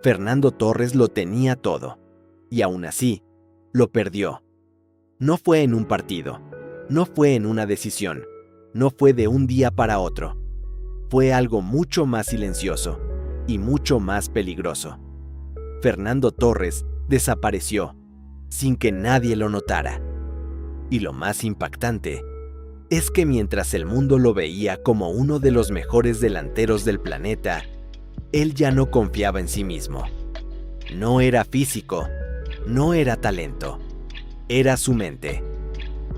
Fernando Torres lo tenía todo, y aún así, lo perdió. No fue en un partido, no fue en una decisión, no fue de un día para otro. Fue algo mucho más silencioso y mucho más peligroso. Fernando Torres desapareció sin que nadie lo notara. Y lo más impactante es que mientras el mundo lo veía como uno de los mejores delanteros del planeta, él ya no confiaba en sí mismo. No era físico, no era talento, era su mente.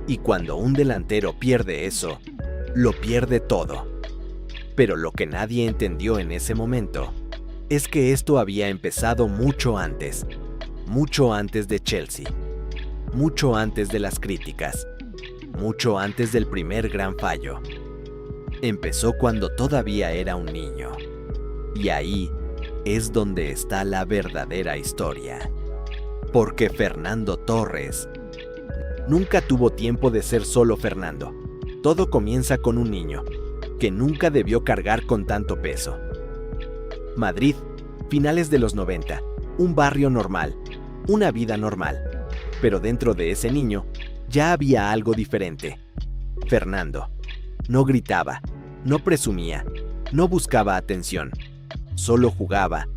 Y cuando un delantero pierde eso, lo pierde todo. Pero lo que nadie entendió en ese momento es que esto había empezado mucho antes de Chelsea, mucho antes de las críticas, mucho antes del primer gran fallo. Empezó cuando todavía era un niño. Y ahí es donde está la verdadera historia. Porque Fernando Torres nunca tuvo tiempo de ser solo Fernando. Todo comienza con un niño que nunca debió cargar con tanto peso. Madrid, finales de los 90, un barrio normal, una vida normal. Pero dentro de ese niño ya había algo diferente. Fernando no gritaba, no presumía, no buscaba atención, solo jugaba.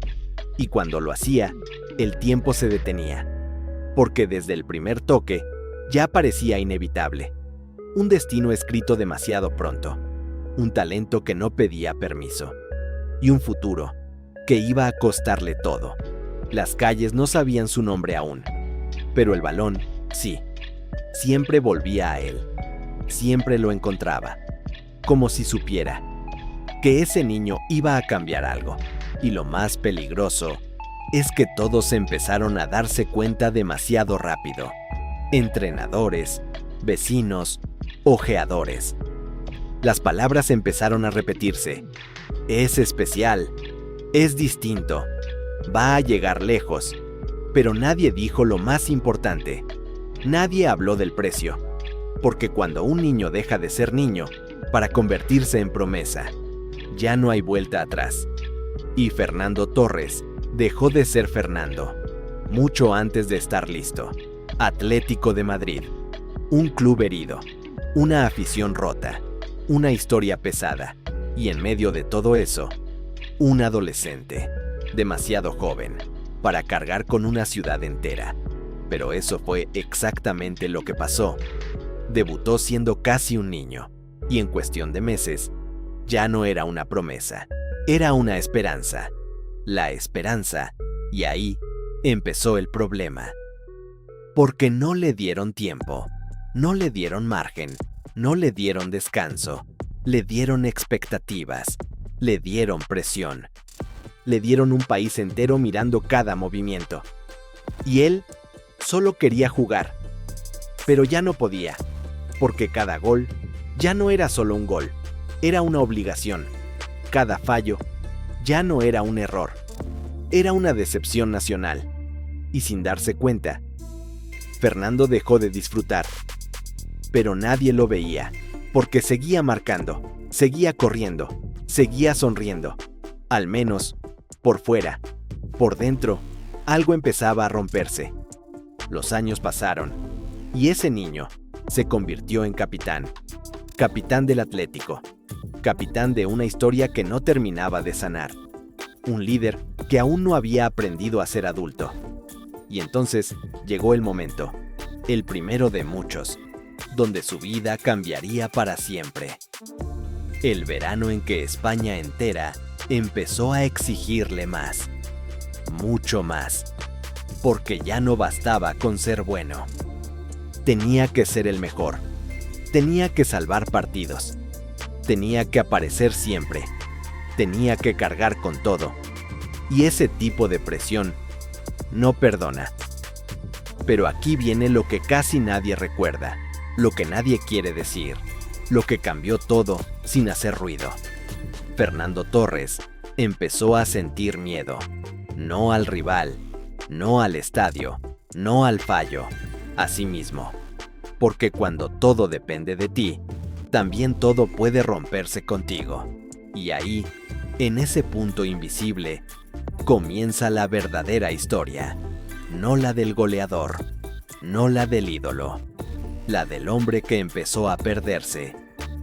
Y cuando lo hacía, el tiempo se detenía. Porque desde el primer toque ya parecía inevitable. Un destino escrito demasiado pronto. Un talento que no pedía permiso. Y un futuro que iba a costarle todo. Las calles no sabían su nombre aún. Pero el balón, sí. Siempre volvía a él. Siempre lo encontraba. Como si supiera que ese niño iba a cambiar algo. Y lo más peligroso es que todos empezaron a darse cuenta demasiado rápido. Entrenadores, vecinos, ojeadores. Las palabras empezaron a repetirse. Es especial, es distinto, va a llegar lejos. Pero nadie dijo lo más importante. Nadie habló del precio. Porque cuando un niño deja de ser niño para convertirse en promesa, ya no hay vuelta atrás. Y Fernando Torres dejó de ser Fernando, mucho antes de estar listo. Atlético de Madrid, un club herido, una afición rota, una historia pesada, y en medio de todo eso, un adolescente, demasiado joven, para cargar con una ciudad entera. Pero eso fue exactamente lo que pasó. Debutó siendo casi un niño, y en cuestión de meses, ya no era una promesa, era una esperanza. La esperanza, y ahí empezó el problema. Porque no le dieron tiempo, no le dieron margen, no le dieron descanso, le dieron expectativas, le dieron presión, le dieron un país entero mirando cada movimiento. Y él solo quería jugar, pero ya no podía, porque cada gol ya no era solo un gol, era una obligación. Cada fallo ya no era un error, era una decepción nacional. Y sin darse cuenta, Fernando dejó de disfrutar. Pero nadie lo veía, porque seguía marcando, seguía corriendo, seguía sonriendo. Al menos, por fuera. Por dentro, algo empezaba a romperse. Los años pasaron, y ese niño se convirtió en capitán. Capitán del Atlético. Capitán de una historia que no terminaba de sanar. Un líder que aún no había aprendido a ser adulto. Y entonces llegó el momento, el primero de muchos, donde su vida cambiaría para siempre. El verano en que España entera empezó a exigirle más, mucho más, porque ya no bastaba con ser bueno. Tenía que ser el mejor, tenía que salvar partidos, tenía que aparecer siempre, tenía que cargar con todo, y ese tipo de presión no perdona. Pero aquí viene lo que casi nadie recuerda, lo que nadie quiere decir, lo que cambió todo sin hacer ruido. Fernando Torres empezó a sentir miedo, no al rival, no al estadio, no al fallo, a sí mismo. Porque cuando todo depende de ti, también todo puede romperse contigo. Y ahí, en ese punto invisible, comienza la verdadera historia, no la del goleador, no la del ídolo, la del hombre que empezó a perderse,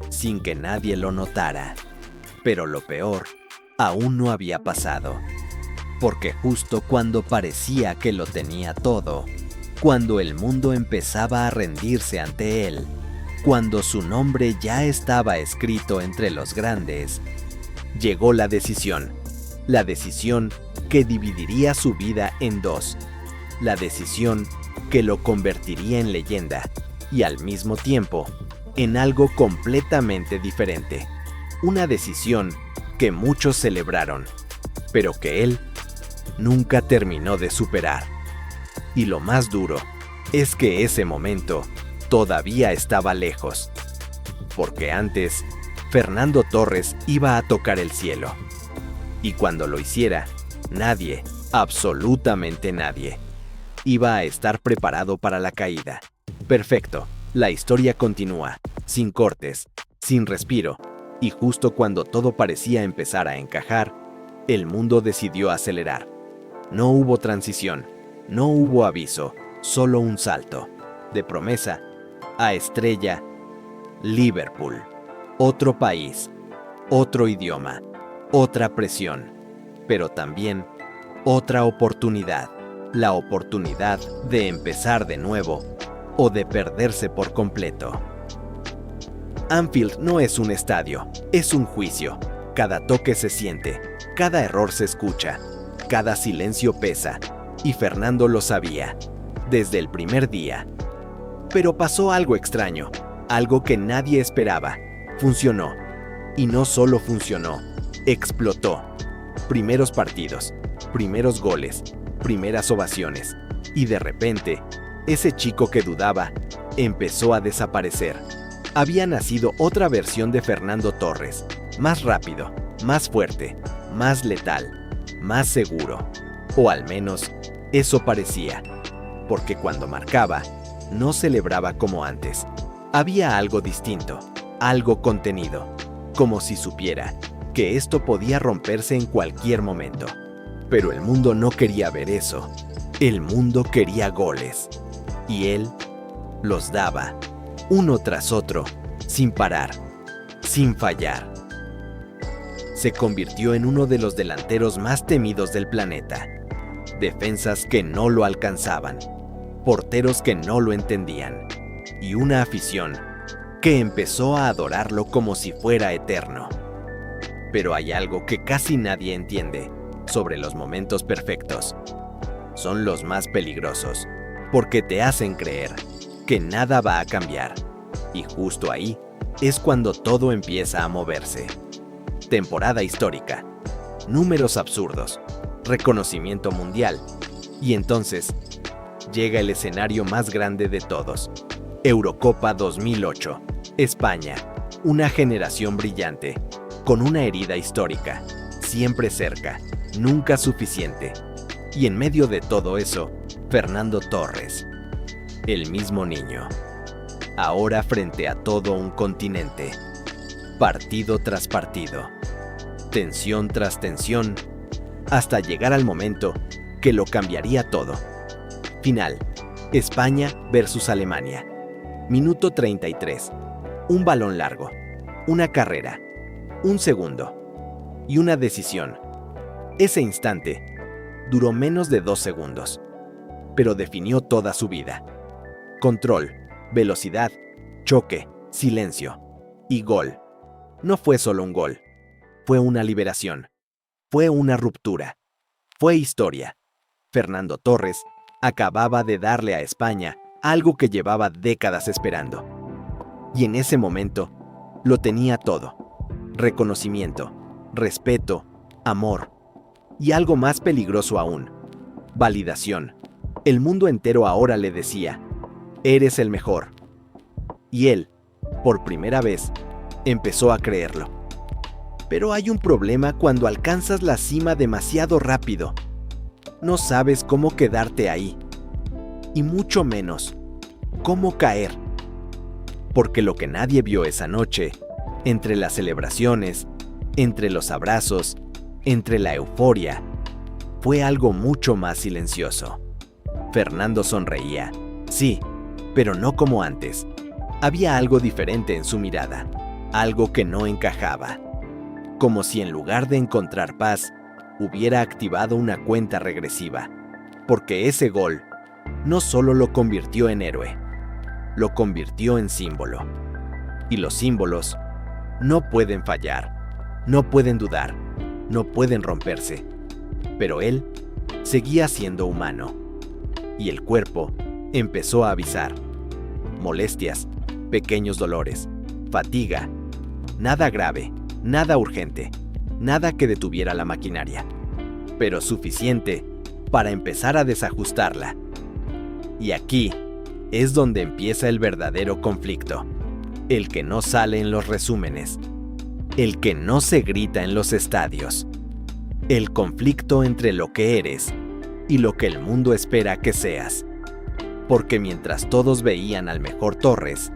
sin que nadie lo notara. Pero lo peor aún no había pasado, porque justo cuando parecía que lo tenía todo, cuando el mundo empezaba a rendirse ante él, cuando su nombre ya estaba escrito entre los grandes, llegó la decisión que dividiría su vida en dos, la decisión que lo convertiría en leyenda y al mismo tiempo en algo completamente diferente, una decisión que muchos celebraron, pero que él nunca terminó de superar. Y lo más duro es que ese momento todavía estaba lejos, porque antes Fernando Torres iba a tocar el cielo, y cuando lo hiciera, nadie, absolutamente nadie, iba a estar preparado para la caída. Perfecto, la historia continúa, sin cortes, sin respiro, y justo cuando todo parecía empezar a encajar, el mundo decidió acelerar. No hubo transición, no hubo aviso, solo un salto, de promesa a estrella. Liverpool, otro país, otro idioma, otra presión, pero también otra oportunidad, la oportunidad de empezar de nuevo o de perderse por completo. Anfield no es un estadio, es un juicio. Cada toque se siente, cada error se escucha, cada silencio pesa, y Fernando lo sabía, desde el primer día. Pero pasó algo extraño, algo que nadie esperaba. Funcionó. Y no solo funcionó, explotó. Primeros partidos, primeros goles, primeras ovaciones. Y de repente, ese chico que dudaba empezó a desaparecer. Había nacido otra versión de Fernando Torres, más rápido, más fuerte, más letal, más seguro. O al menos, eso parecía. Porque cuando marcaba, no celebraba como antes. Había algo distinto, algo contenido, como si supiera que esto podía romperse en cualquier momento. Pero el mundo no quería ver eso. El mundo quería goles. Y él los daba, uno tras otro, sin parar, sin fallar. Se convirtió en uno de los delanteros más temidos del planeta. Defensas que no lo alcanzaban, porteros que no lo entendían, y una afición que empezó a adorarlo como si fuera eterno. Pero hay algo que casi nadie entiende sobre los momentos perfectos. Son los más peligrosos, porque te hacen creer que nada va a cambiar, y justo ahí es cuando todo empieza a moverse. Temporada histórica, números absurdos, reconocimiento mundial, y entonces llega el escenario más grande de todos. Eurocopa 2008, España, una generación brillante, con una herida histórica, siempre cerca, nunca suficiente. Y en medio de todo eso, Fernando Torres, el mismo niño, ahora frente a todo un continente, partido tras partido, tensión tras tensión, hasta llegar al momento que lo cambiaría todo. Final, España versus Alemania. Minuto 33. Un balón largo, una carrera, un segundo y una decisión. Ese instante duró menos de 2 segundos, pero definió toda su vida. Control, velocidad, choque, silencio y gol. No fue solo un gol, fue una liberación, fue una ruptura, fue historia. Fernando Torres acababa de darle a España algo que llevaba décadas esperando. Y en ese momento lo tenía todo: reconocimiento, respeto, amor y algo más peligroso aún: validación. El mundo entero ahora le decía: eres el mejor. Y él, por primera vez, empezó a creerlo. Pero hay un problema cuando alcanzas la cima demasiado rápido. No sabes cómo quedarte ahí, y mucho menos cómo caer. Porque lo que nadie vio esa noche, entre las celebraciones, entre los abrazos, entre la euforia, fue algo mucho más silencioso. Fernando sonreía, sí, pero no como antes. Había algo diferente en su mirada, algo que no encajaba. Como si en lugar de encontrar paz, hubiera activado una cuenta regresiva. Porque ese gol no solo lo convirtió en héroe, lo convirtió en símbolo. Y los símbolos no pueden fallar, no pueden dudar, no pueden romperse. Pero él seguía siendo humano. Y el cuerpo empezó a avisar. Molestias, pequeños dolores, fatiga. Nada grave, nada urgente, nada que detuviera la maquinaria. Pero suficiente para empezar a desajustarla. Y aquí es donde empieza el verdadero conflicto. El que no sale en los resúmenes. El que no se grita en los estadios. El conflicto entre lo que eres y lo que el mundo espera que seas. Porque mientras todos veían al mejor Torres,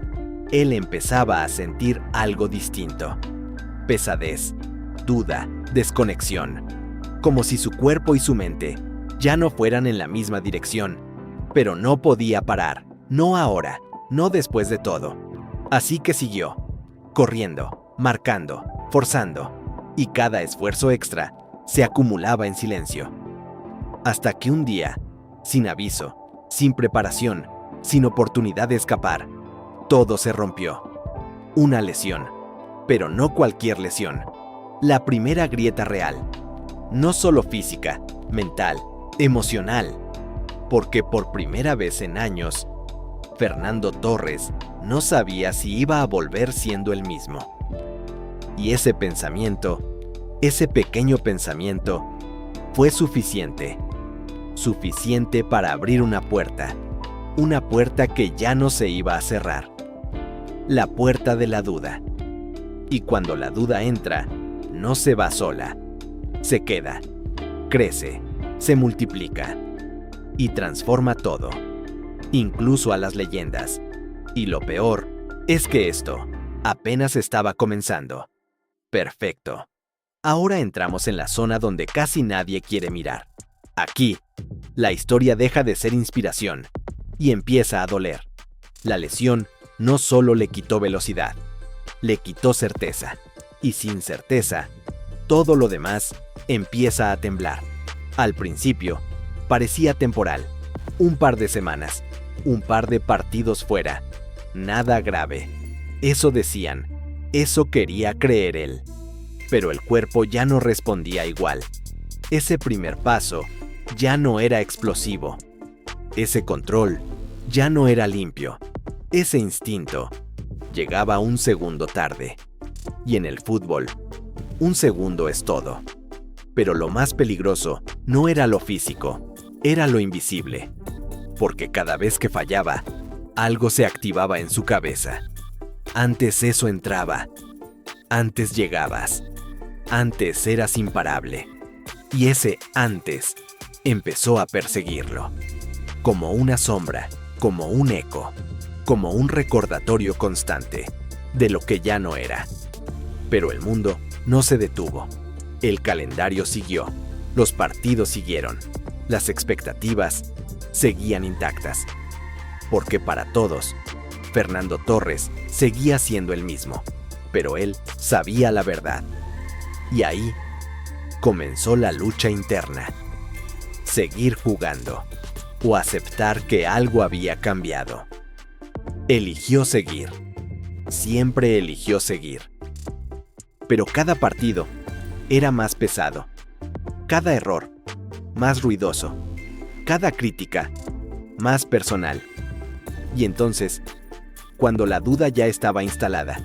él empezaba a sentir algo distinto. Pesadez, duda, desconexión. Como si su cuerpo y su mente ya no fueran en la misma dirección. Pero no podía parar, no ahora, no después de todo. Así que siguió, corriendo, marcando, forzando, y cada esfuerzo extra se acumulaba en silencio. Hasta que un día, sin aviso, sin preparación, sin oportunidad de escapar, todo se rompió. Una lesión, pero no cualquier lesión. La primera grieta real. No solo física, mental, emocional. Porque por primera vez en años, Fernando Torres no sabía si iba a volver siendo el mismo. Y ese pensamiento, ese pequeño pensamiento, fue suficiente. Suficiente para abrir una puerta que ya no se iba a cerrar. La puerta de la duda. Y cuando la duda entra, no se va sola. Se queda, crece, se multiplica y transforma todo, incluso a las leyendas. Y lo peor es que esto apenas estaba comenzando. Perfecto. Ahora entramos en la zona donde casi nadie quiere mirar. Aquí, la historia deja de ser inspiración y empieza a doler. La lesión no solo le quitó velocidad, le quitó certeza. Y sin certeza, todo lo demás empieza a temblar. Al principio, parecía temporal. Un par de semanas, un par de partidos fuera. Nada grave. Eso decían, eso quería creer él. Pero el cuerpo ya no respondía igual. Ese primer paso ya no era explosivo. Ese control ya no era limpio. Ese instinto llegaba un segundo tarde. Y en el fútbol, un segundo es todo. Pero lo más peligroso no era lo físico, era lo invisible. Porque cada vez que fallaba, algo se activaba en su cabeza. Antes eso entraba. Antes llegabas. Antes eras imparable. Y ese antes empezó a perseguirlo. Como una sombra, como un eco, como un recordatorio constante de lo que ya no era. Pero el mundo no se detuvo. El calendario siguió. Los partidos siguieron. Las expectativas seguían intactas. Porque para todos, Fernando Torres seguía siendo el mismo. Pero él sabía la verdad. Y ahí comenzó la lucha interna. Seguir jugando o aceptar que algo había cambiado. Eligió seguir. Siempre eligió seguir. Pero cada partido era más pesado. Cada error, más ruidoso. Cada crítica, más personal. Y entonces, cuando la duda ya estaba instalada,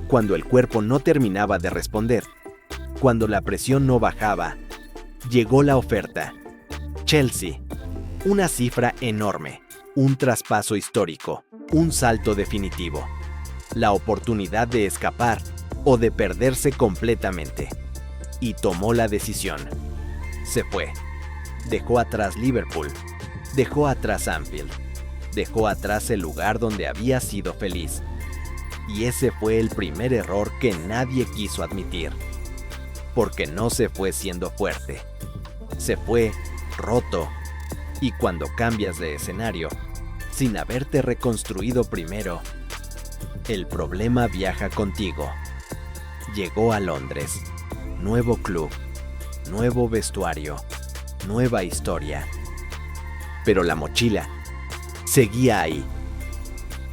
cuando el cuerpo no terminaba de responder, cuando la presión no bajaba, llegó la oferta. Chelsea. Una cifra enorme, un traspaso histórico, un salto definitivo. La oportunidad de escapar o de perderse completamente. Y tomó la decisión. Se fue. Dejó atrás Liverpool. Dejó atrás Anfield. Dejó atrás el lugar donde había sido feliz. Y ese fue el primer error que nadie quiso admitir. Porque no se fue siendo fuerte. Se fue roto. Y cuando cambias de escenario, sin haberte reconstruido primero, el problema viaja contigo. Llegó a Londres. Nuevo club, nuevo vestuario, nueva historia. Pero la mochila seguía ahí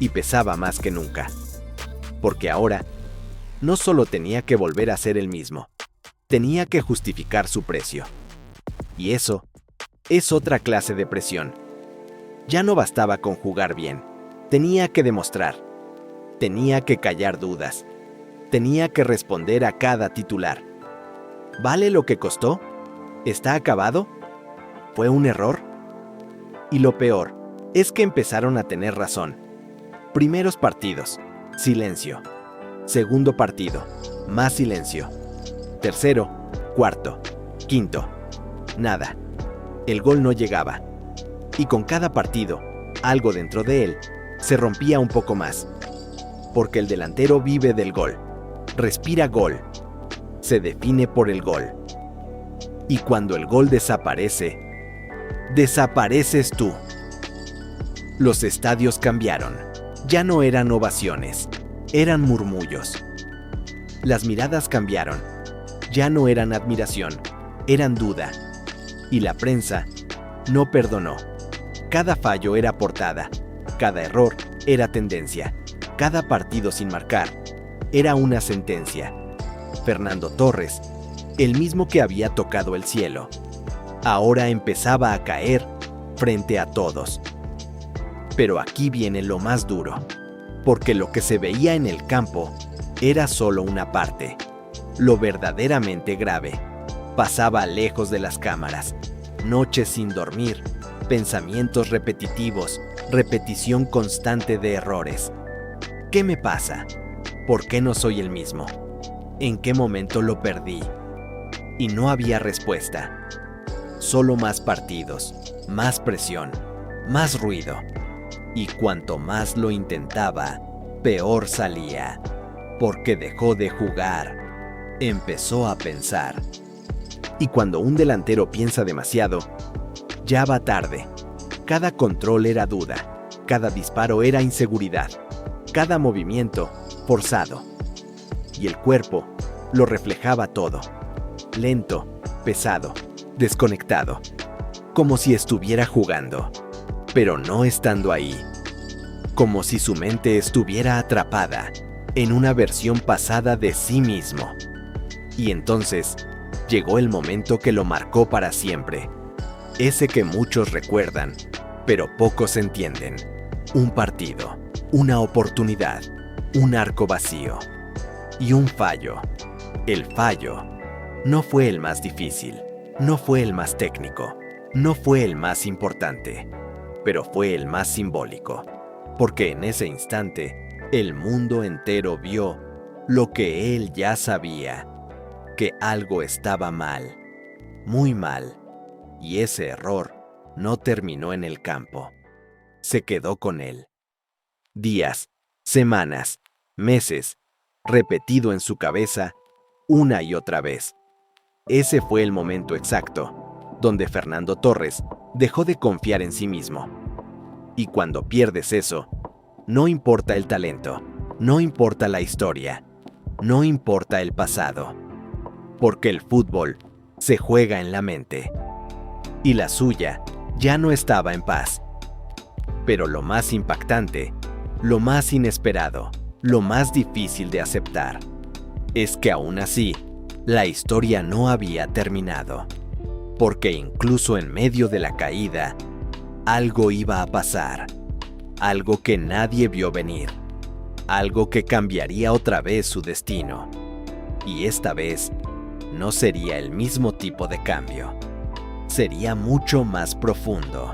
y pesaba más que nunca. Porque ahora no solo tenía que volver a ser el mismo, tenía que justificar su precio. Y eso es otra clase de presión. Ya no bastaba con jugar bien, tenía que demostrar, tenía que callar dudas, tenía que responder a cada titular. ¿Vale lo que costó? ¿Está acabado? ¿Fue un error? Y lo peor es que empezaron a tener razón. Primeros partidos, silencio. Segundo partido, más silencio. Tercero, cuarto, quinto, nada. El gol no llegaba. Y con cada partido, algo dentro de él se rompía un poco más. Porque el delantero vive del gol, respira gol, se define por el gol. Y cuando el gol desaparece, desapareces tú. Los estadios cambiaron. Ya no eran ovaciones, eran murmullos. Las miradas cambiaron. Ya no eran admiración, eran duda. Y la prensa no perdonó. Cada fallo era portada, cada error era tendencia, cada partido sin marcar era una sentencia. Fernando Torres, el mismo que había tocado el cielo, ahora empezaba a caer frente a todos. Pero aquí viene lo más duro, porque lo que se veía en el campo era solo una parte. Lo verdaderamente grave pasaba lejos de las cámaras. Noches sin dormir, pensamientos repetitivos, repetición constante de errores. ¿Qué me pasa? ¿Por qué no soy el mismo? ¿En qué momento lo perdí? Y no había respuesta. Solo más partidos, más presión, más ruido. Y cuanto más lo intentaba, peor salía. Porque dejó de jugar. Empezó a pensar. Y cuando un delantero piensa demasiado, ya va tarde. Cada control era duda, cada disparo era inseguridad, cada movimiento forzado. Y el cuerpo lo reflejaba todo. Lento, pesado, desconectado. Como si estuviera jugando, pero no estando ahí. Como si su mente estuviera atrapada en una versión pasada de sí mismo. Y entonces llegó el momento que lo marcó para siempre. Ese que muchos recuerdan, pero pocos entienden. Un partido, una oportunidad, un arco vacío y un fallo. El fallo no fue el más difícil, no fue el más técnico, no fue el más importante, pero fue el más simbólico. Porque en ese instante, el mundo entero vio lo que él ya sabía. Que algo estaba mal, muy mal, y ese error no terminó en el campo, se quedó con él. Días, semanas, meses, repetido en su cabeza una y otra vez. Ese fue el momento exacto, donde Fernando Torres dejó de confiar en sí mismo. Y cuando pierdes eso, no importa el talento, no importa la historia, no importa el pasado. Porque el fútbol se juega en la mente. Y la suya ya no estaba en paz. Pero lo más impactante, lo más inesperado, lo más difícil de aceptar, es que aún así, la historia no había terminado. Porque incluso en medio de la caída, algo iba a pasar. Algo que nadie vio venir. Algo que cambiaría otra vez su destino. Y esta vez, no sería el mismo tipo de cambio. Sería mucho más profundo,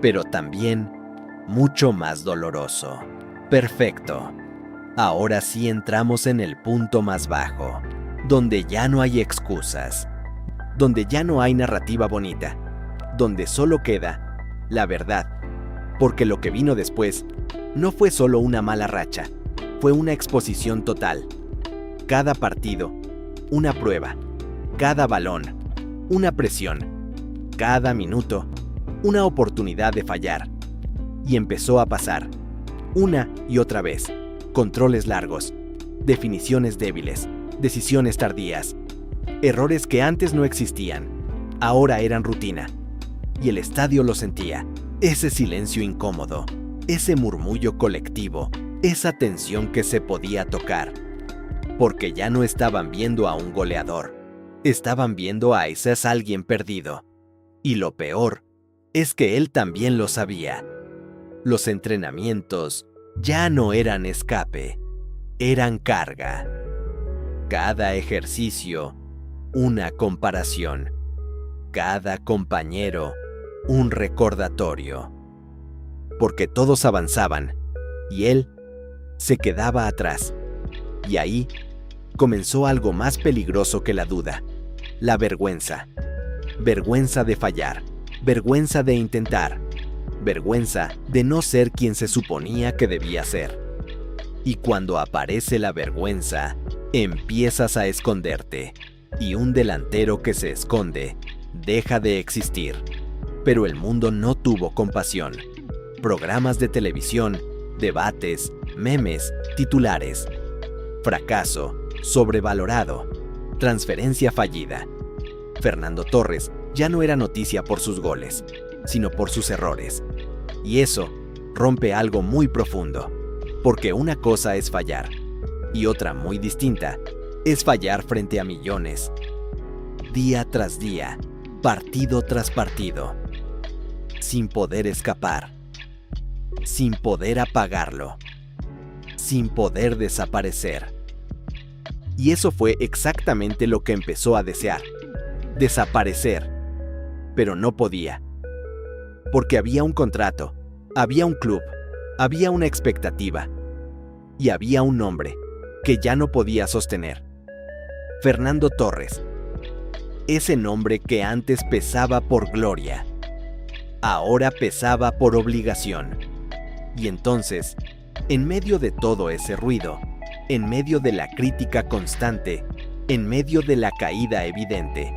pero también mucho más doloroso. Perfecto. Ahora sí entramos en el punto más bajo, donde ya no hay excusas, donde ya no hay narrativa bonita, donde solo queda la verdad, porque lo que vino después no fue solo una mala racha, fue una exposición total. Cada partido, una prueba, cada balón, una presión, cada minuto, una oportunidad de fallar. Y empezó a pasar, una y otra vez, controles largos, definiciones débiles, decisiones tardías, errores que antes no existían, ahora eran rutina. Y el estadio lo sentía, ese silencio incómodo, ese murmullo colectivo, esa tensión que se podía tocar. Porque ya no estaban viendo a un goleador, estaban viendo a quizás alguien perdido. Y lo peor es que él también lo sabía. Los entrenamientos ya no eran escape, eran carga. Cada ejercicio, una comparación. Cada compañero, un recordatorio. Porque todos avanzaban y él se quedaba atrás. Y ahí comenzó algo más peligroso que la duda, la vergüenza. Vergüenza de fallar, vergüenza de intentar, vergüenza de no ser quien se suponía que debía ser. Y cuando aparece la vergüenza, empiezas a esconderte, y un delantero que se esconde deja de existir. Pero el mundo no tuvo compasión. Programas de televisión, debates, memes, titulares. Fracaso, sobrevalorado, transferencia fallida. Fernando Torres ya no era noticia por sus goles, sino por sus errores. Y eso rompe algo muy profundo, porque una cosa es fallar, y otra muy distinta es fallar frente a millones, día tras día, partido tras partido, sin poder escapar, sin poder apagarlo, sin poder desaparecer. Y eso fue exactamente lo que empezó a desear, desaparecer, pero no podía, porque había un contrato, había un club, había una expectativa, y había un nombre que ya no podía sostener. Fernando Torres, ese nombre que antes pesaba por gloria, ahora pesaba por obligación. Y entonces, en medio de todo ese ruido, en medio de la crítica constante, en medio de la caída evidente,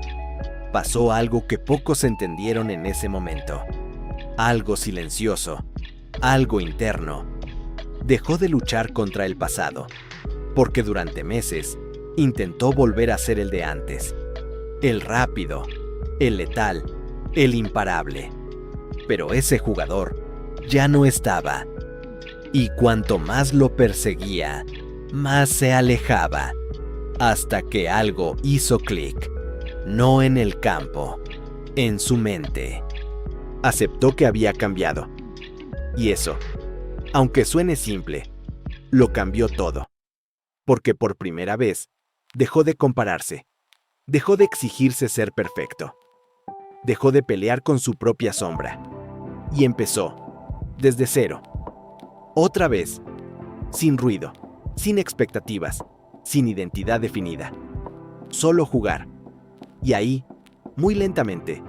pasó algo que pocos entendieron en ese momento. Algo silencioso, algo interno. Dejó de luchar contra el pasado, porque durante meses intentó volver a ser el de antes. El rápido, el letal, el imparable. Pero ese jugador ya no estaba. Y cuanto más lo perseguía, más se alejaba, hasta que algo hizo clic. No en el campo, en su mente. Aceptó que había cambiado. Y eso, aunque suene simple, lo cambió todo. Porque por primera vez, dejó de compararse. Dejó de exigirse ser perfecto. Dejó de pelear con su propia sombra. Y empezó, desde cero. Otra vez, sin ruido, sin expectativas, sin identidad definida. Solo jugar. Y ahí, muy lentamente,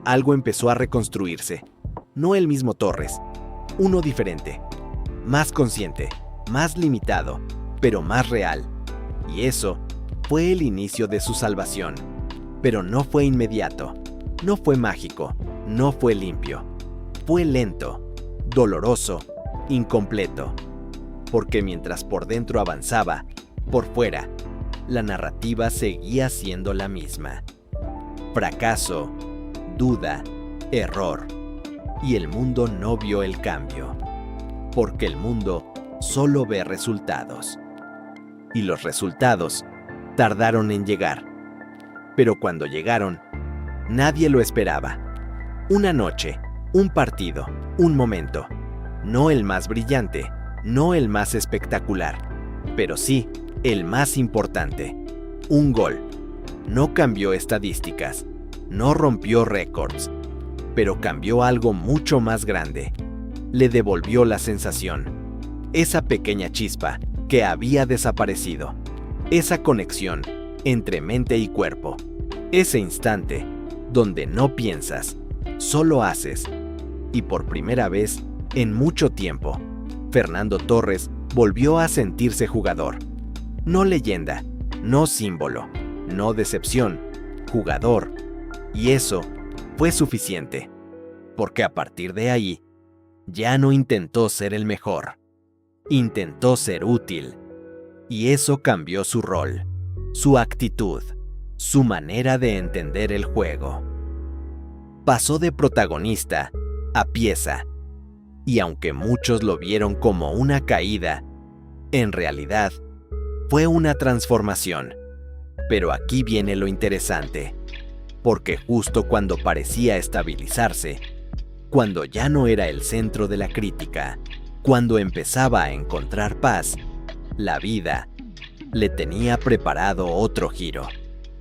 algo empezó a reconstruirse. No el mismo Torres, uno diferente, más consciente, más limitado, pero más real. Y eso fue el inicio de su salvación. Pero no fue inmediato, no fue mágico, no fue limpio. Fue lento, doloroso, incompleto. Porque mientras por dentro avanzaba, por fuera, la narrativa seguía siendo la misma. Fracaso, duda, error. Y el mundo no vio el cambio. Porque el mundo solo ve resultados. Y los resultados tardaron en llegar. Pero cuando llegaron, nadie lo esperaba. Una noche, un partido, un momento. No el más brillante, no el más espectacular, pero sí el más importante. Un gol. No cambió estadísticas, no rompió récords, pero cambió algo mucho más grande. Le devolvió la sensación, esa pequeña chispa que había desaparecido, esa conexión entre mente y cuerpo, ese instante donde no piensas, solo haces. Y por primera vez en mucho tiempo, Fernando Torres volvió a sentirse jugador. No leyenda, no símbolo, no decepción, jugador. Y eso Fue suficiente, porque a partir de ahí, ya no intentó ser el mejor. Intentó ser útil, y eso cambió su rol, su actitud, su manera de entender el juego. Pasó de protagonista a pieza, y aunque muchos lo vieron como una caída, en realidad fue una transformación. Pero aquí viene lo interesante, porque justo cuando parecía estabilizarse, cuando ya no era el centro de la crítica, cuando empezaba a encontrar paz, la vida le tenía preparado otro giro.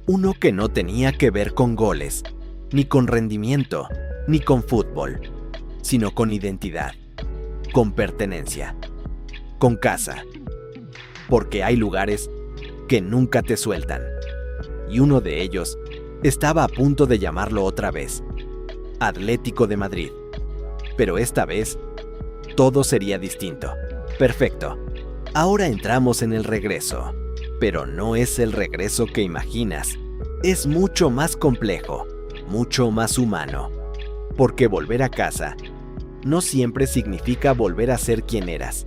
Uno que no tenía que ver con goles, ni con rendimiento, ni con fútbol, sino con identidad, con pertenencia, con casa. Porque hay lugares que nunca te sueltan, y uno de ellos estaba a punto de llamarlo otra vez, Atlético de Madrid. Pero esta vez, todo sería distinto. Perfecto. Ahora entramos en el regreso, pero no es el regreso que imaginas. Es mucho más complejo, mucho más humano, porque volver a casa no siempre significa volver a ser quien eras.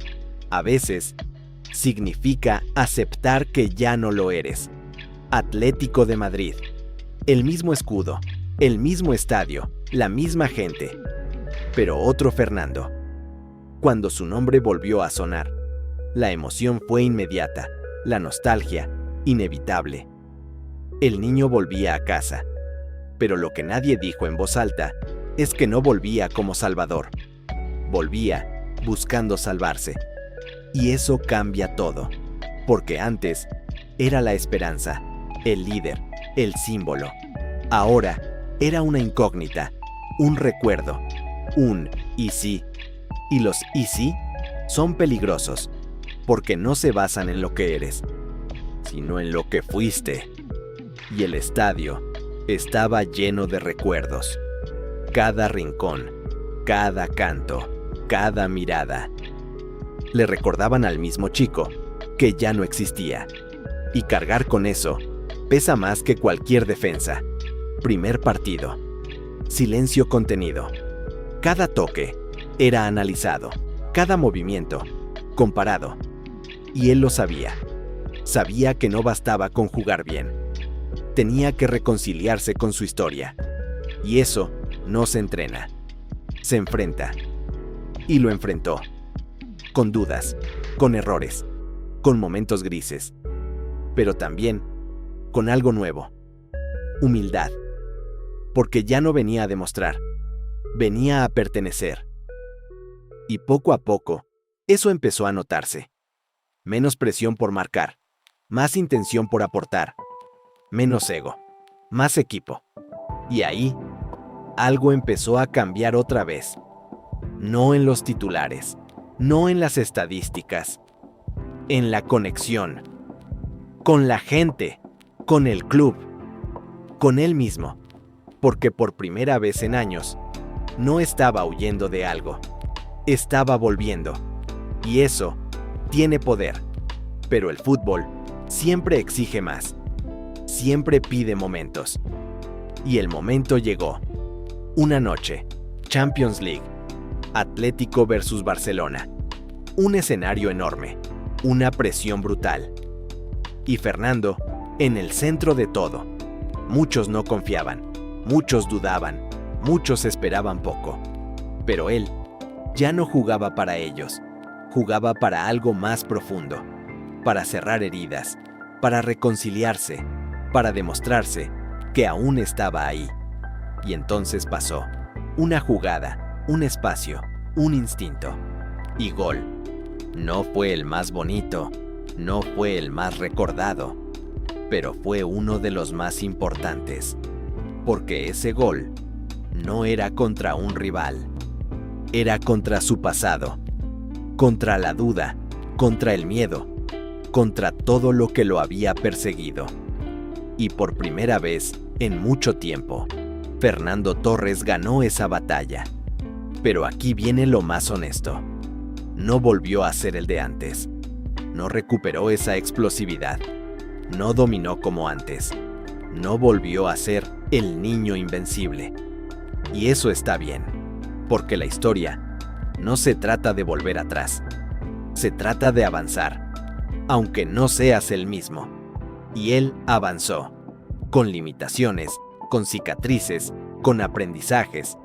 A veces, significa aceptar que ya no lo eres. Atlético de Madrid. El mismo escudo, el mismo estadio, la misma gente, pero otro Fernando. Cuando su nombre volvió a sonar, la emoción fue inmediata, la nostalgia, inevitable. El niño volvía a casa, pero lo que nadie dijo en voz alta es que no volvía como salvador. Volvía buscando salvarse. Y eso cambia todo, porque antes era la esperanza, el líder, el símbolo. Ahora era una incógnita, un recuerdo, un ¿y sí? Y los ¿y sí? Son peligrosos, porque no se basan en lo que eres, sino en lo que fuiste. Y el estadio estaba lleno de recuerdos. Cada rincón, cada canto, cada mirada le recordaban al mismo chico que ya no existía. Y cargar con eso pesa más que cualquier defensa. Primer partido. Silencio contenido. Cada toque era analizado, cada movimiento comparado. Y él lo sabía. Sabía que no bastaba con jugar bien. Tenía que reconciliarse con su historia. Y eso no se entrena. Se enfrenta. Y lo enfrentó. Con dudas, con errores, con momentos grises, pero también con algo nuevo, humildad, porque ya no venía a demostrar, venía a pertenecer. Y poco a poco, eso empezó a notarse. Menos presión por marcar, más intención por aportar, menos ego, más equipo. Y ahí, algo empezó a cambiar otra vez. No en los titulares, no en las estadísticas, en la conexión, con la gente, con el club, con él mismo, porque por primera vez en años, no estaba huyendo de algo, estaba volviendo, y eso tiene poder, pero el fútbol siempre exige más, siempre pide momentos, y el momento llegó. Una noche, Champions League, Atlético versus Barcelona. Un escenario enorme, una presión brutal. Y Fernando, en el centro de todo. Muchos no confiaban, muchos dudaban, muchos esperaban poco. Pero él ya no jugaba para ellos, jugaba para algo más profundo, para cerrar heridas, para reconciliarse, para demostrarse que aún estaba ahí. Y entonces pasó. Una jugada, un espacio, un instinto. Y gol. No fue el más bonito, no fue el más recordado, pero fue uno de los más importantes. Porque ese gol no era contra un rival. Era contra su pasado, contra la duda, contra el miedo, contra todo lo que lo había perseguido. Y por primera vez en mucho tiempo, Fernando Torres ganó esa batalla. Pero aquí viene lo más honesto. No volvió a ser el de antes. No recuperó esa explosividad. No dominó como antes. No volvió a ser el niño invencible. Y eso está bien, porque la historia no se trata de volver atrás, se trata de avanzar, aunque no seas el mismo. Y él avanzó, con limitaciones, con cicatrices, con aprendizajes,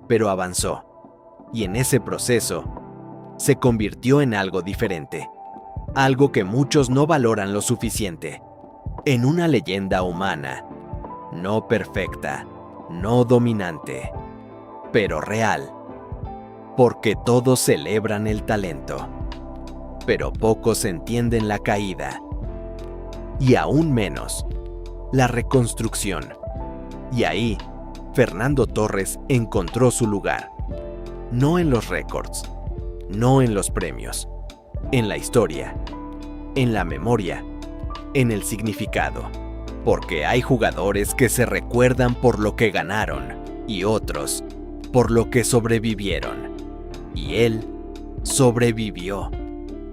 pero avanzó. Y en ese proceso, se convirtió en algo diferente, algo que muchos no valoran lo suficiente, en una leyenda humana, no perfecta, no dominante, pero real, porque todos celebran el talento, pero pocos entienden la caída, y aún menos, la reconstrucción. Y ahí, Fernando Torres encontró su lugar, no en los récords, no en los premios, en la historia, en la memoria, en el significado. Porque hay jugadores que se recuerdan por lo que ganaron y otros por lo que sobrevivieron. Y él sobrevivió.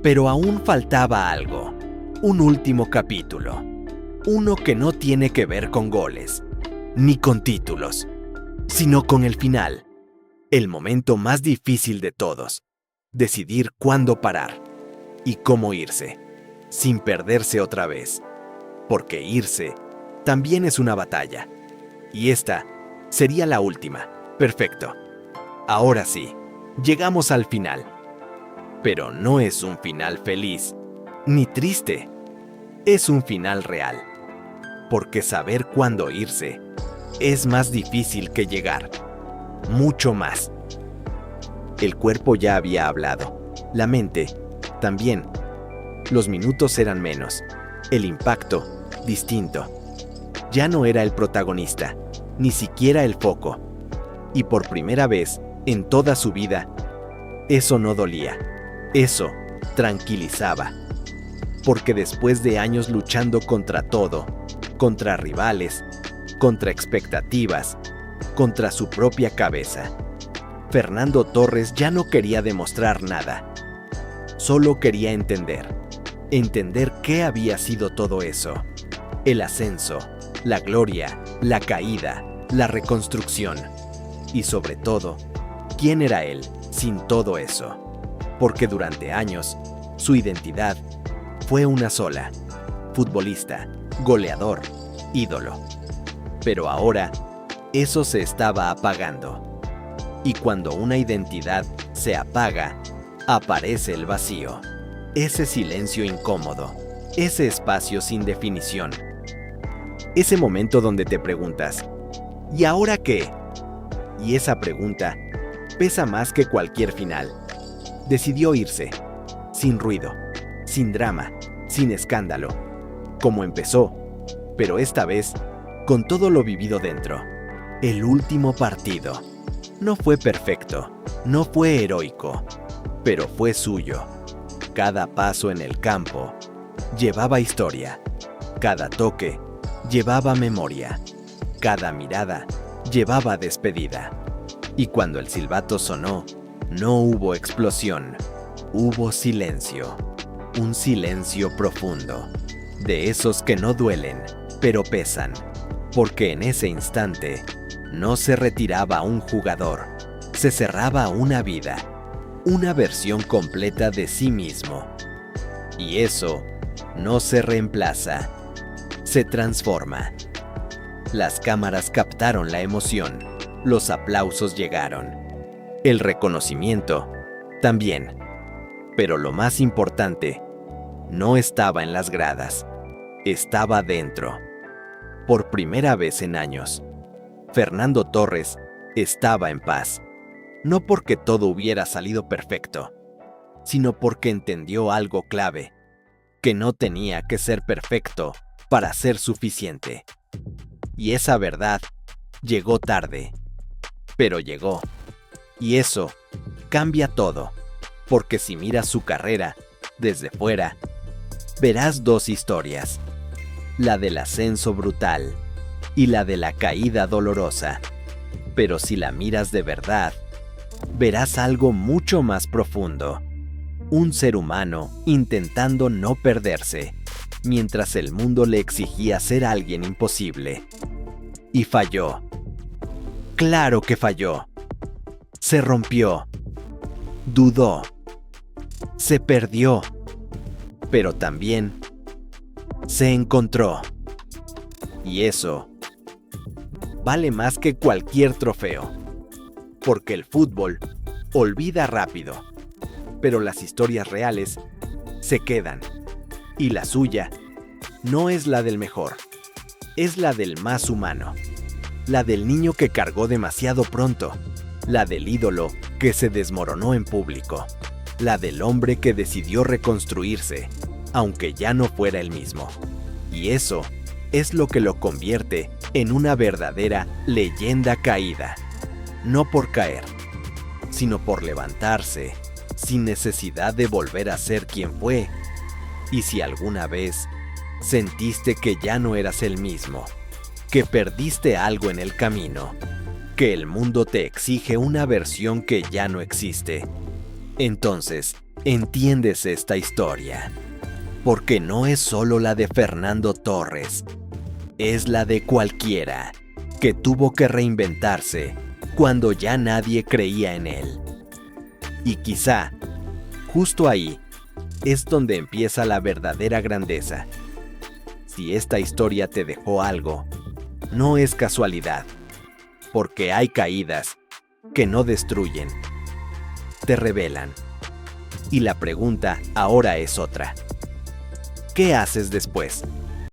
Pero aún faltaba algo, un último capítulo, uno que no tiene que ver con goles, ni con títulos, sino con el final, el momento más difícil de todos, decidir cuándo parar y cómo irse, sin perderse otra vez, porque irse también es una batalla, y esta sería la última. Perfecto. Ahora sí, llegamos al final. Pero no es un final feliz, ni triste. Es un final real. Porque saber cuándo irse es más difícil que llegar. Mucho más. El cuerpo ya había hablado. La mente también. Los minutos eran menos. El impacto, distinto. Ya no era el protagonista, ni siquiera el foco. Y por primera vez en toda su vida, eso no dolía. Eso tranquilizaba. Porque después de años luchando contra todo, contra rivales, contra expectativas, contra su propia cabeza, Fernando Torres ya no quería demostrar nada. Solo quería entender qué había sido todo eso. El ascenso, la gloria, la caída, la reconstrucción. Y sobre todo, ¿quién era él sin todo eso? Porque durante años, su identidad fue una sola: futbolista, goleador, ídolo. Pero ahora, eso se estaba apagando. Y cuando una identidad se apaga, aparece el vacío. Ese silencio incómodo, ese espacio sin definición. Ese momento donde te preguntas, ¿y ahora qué? Y esa pregunta pesa más que cualquier final. Decidió irse, sin ruido, sin drama, sin escándalo, como empezó, pero esta vez con todo lo vivido dentro. El último partido. No fue perfecto, no fue heroico, pero fue suyo. Cada paso en el campo llevaba historia, cada toque llevaba memoria, cada mirada llevaba despedida. Y cuando el silbato sonó, no hubo explosión, hubo silencio, un silencio profundo, de esos que no duelen, pero pesan, porque en ese instante no se retiraba un jugador, se cerraba una vida, una versión completa de sí mismo. Y eso no se reemplaza, se transforma. Las cámaras captaron la emoción, los aplausos llegaron. El reconocimiento también. Pero lo más importante, no estaba en las gradas, estaba dentro. Por primera vez en años, Fernando Torres estaba en paz. No porque todo hubiera salido perfecto, sino porque entendió algo clave, que no tenía que ser perfecto para ser suficiente. Y esa verdad llegó tarde, pero llegó. Y eso cambia todo, porque si miras su carrera desde fuera, verás dos historias: la del ascenso brutal y la de la caída dolorosa. Pero si la miras de verdad, verás algo mucho más profundo. Un ser humano intentando no perderse, mientras el mundo le exigía ser alguien imposible. Y falló. Claro que falló. Se rompió. Dudó. Se perdió. Pero también se encontró. Y eso vale más que cualquier trofeo. Porque el fútbol olvida rápido, pero las historias reales se quedan. Y la suya no es la del mejor, es la del más humano. La del niño que cargó demasiado pronto. La del ídolo que se desmoronó en público. La del hombre que decidió reconstruirse, aunque ya no fuera el mismo. Y eso es lo que lo convierte en una verdadera leyenda caída. No por caer, sino por levantarse, sin necesidad de volver a ser quien fue. Y si alguna vez sentiste que ya no eras el mismo, que perdiste algo en el camino, que el mundo te exige una versión que ya no existe, entonces entiendes esta historia. Porque no es solo la de Fernando Torres, es la de cualquiera que tuvo que reinventarse cuando ya nadie creía en él. Y quizá, justo ahí, es donde empieza la verdadera grandeza. Si esta historia te dejó algo, no es casualidad, porque hay caídas que no destruyen, te revelan. Y la pregunta ahora es otra. ¿Qué haces después?